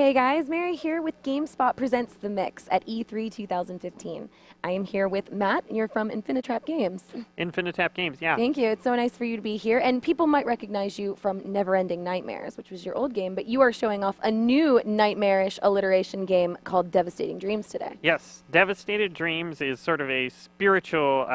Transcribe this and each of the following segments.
Hey guys, Mary here with GameSpot Presents The Mix at E3 2015. I am here with Matt, and you're from Infinitrap Games. Infinitrap Games, yeah. Thank you. It's so nice for you to be here. And people might recognize you from Neverending Nightmares, which was your old game, but you are showing off a new nightmarish alliteration game called Devastating Dreams today. Yes, Devastated Dreams is sort of a spiritual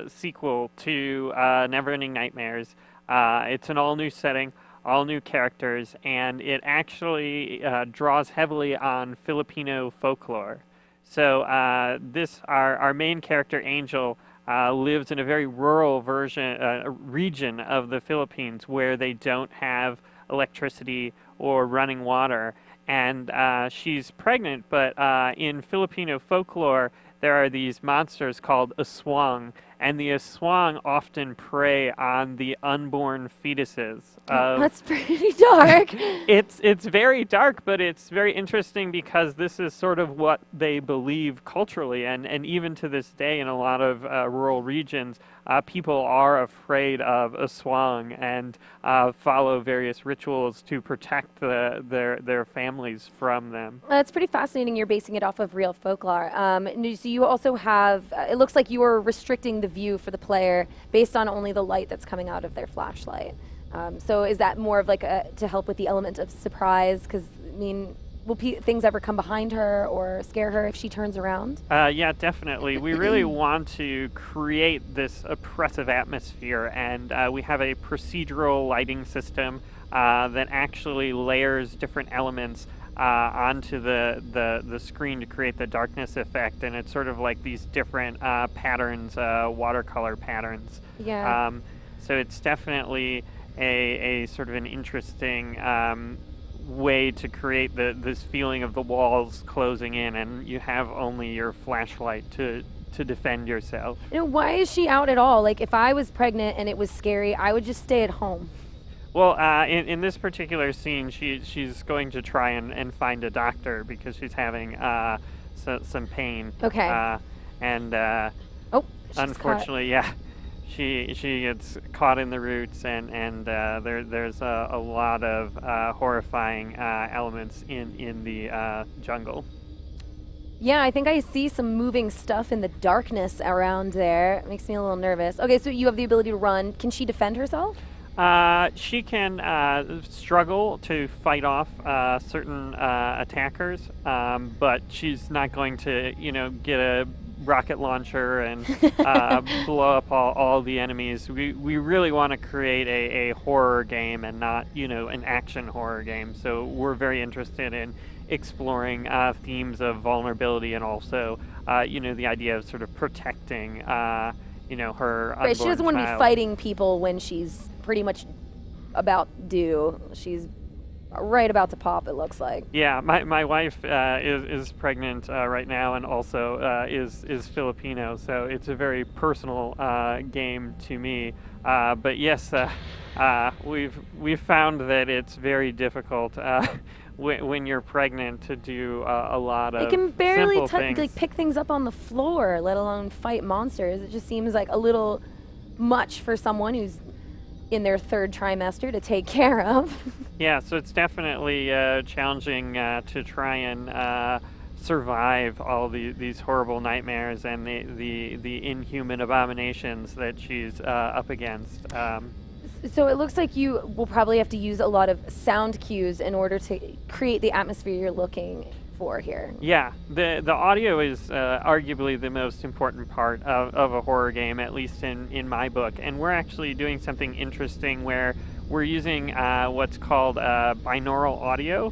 sequel to Neverending Nightmares. It's an all-new setting, all new characters, and it actually draws heavily on Filipino folklore. So our main character, Angel, lives in a very rural region of the Philippines where they don't have electricity or running water. And she's pregnant, but in Filipino folklore, there are these monsters called aswang, and the aswang often prey on the unborn fetuses. That's pretty dark. It's very dark, but it's very interesting because this is sort of what they believe culturally, and even to this day in a lot of rural regions, people are afraid of aswang and follow various rituals to protect their families from them. That's pretty fascinating. You're basing it off of real folklore. So you also have, it looks like you are restricting the view for the player based on only the light that's coming out of their flashlight. So is that more of like to help with the element of surprise? Because, I mean, will things ever come behind her or scare her if she turns around? Yeah, definitely. We really want to create this oppressive atmosphere, and we have a procedural lighting system that actually layers different elements onto the screen to create the darkness effect, and it's sort of like these different patterns, watercolor patterns. Yeah. So it's definitely a sort of an interesting way to create this feeling of the walls closing in, and you have only your flashlight to defend yourself. You know, why is she out at all? Like, if I was pregnant and it was scary, I would just stay at home. Well, in this particular scene, she's going to try and find a doctor because she's having some pain. Okay. Oh, unfortunately, yeah, she gets caught in the roots, and there's a lot of horrifying elements in the jungle. Yeah, I think I see some moving stuff in the darkness around there. It makes me a little nervous. Okay, so you have the ability to run. Can she defend herself? She can struggle to fight off certain attackers, but she's not going to, get a rocket launcher and blow up all the enemies. We really want to create a horror game and not, an action horror game. So we're very interested in exploring themes of vulnerability and also, the idea of sort of protecting, her unborn Right, she doesn't want to be child. fighting people when she's pretty much about due. She's right about to pop, it looks like. Yeah, my wife is pregnant right now, and also is Filipino, so it's a very personal game to me. But yes, we've found that it's very difficult when you're pregnant to do a lot of They can barely things. pick things up on the floor, let alone fight monsters. It just seems like a little much for someone who's in their third trimester to take care of. Yeah, so it's definitely challenging to try and survive all these horrible nightmares and the inhuman abominations that she's up against. So it looks like you will probably have to use a lot of sound cues in order to create the atmosphere you're looking for here. Yeah, the audio is arguably the most important part of a horror game, at least in my book. And we're actually doing something interesting where we're using what's called binaural audio,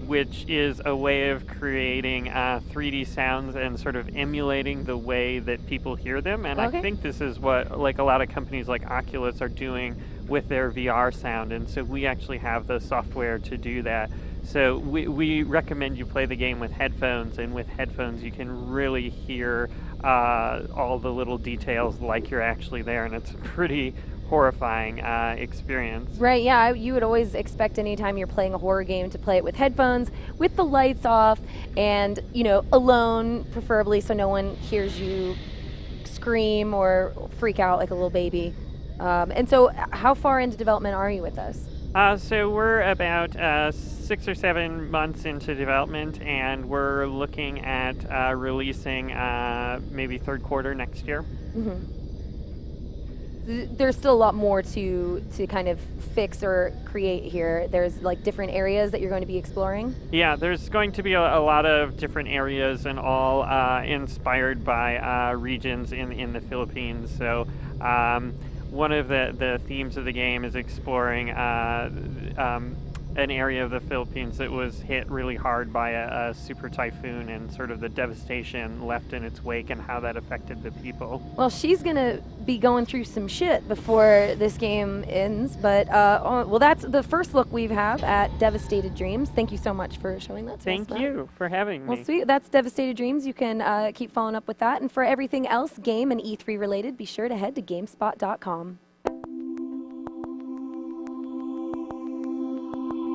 which is a way of creating 3D sounds and sort of emulating the way that people hear them. And Okay. I think this is what like a lot of companies like Oculus are doing with their VR sound. And so we actually have the software to do that. So we recommend you play the game with headphones, and with headphones you can really hear all the little details like you're actually there, and it's a pretty horrifying experience. Right, yeah, you would always expect anytime you're playing a horror game to play it with headphones, with the lights off, and, alone, preferably, so no one hears you scream or freak out like a little baby. And so how far into development are you with this? So we're about 6 or 7 months into development, and we're looking at releasing maybe third quarter next year. There's still a lot more to kind of fix or create here. There's like different areas that you're going to be exploring. Yeah, there's going to be a lot of different areas, and all inspired by regions in the Philippines. So one of the themes of the game is exploring an area of the Philippines that was hit really hard by a super typhoon, and sort of the devastation left in its wake and how that affected the people. Well, she's gonna be going through some shit before this game ends, but well, that's the first look we have at Devastated Dreams. Thank you so much for showing that to us. Thank you for having me. Well, sweet. That's Devastated Dreams. You can keep following up with that, and for everything else game and E3 related, be sure to head to GameSpot.com.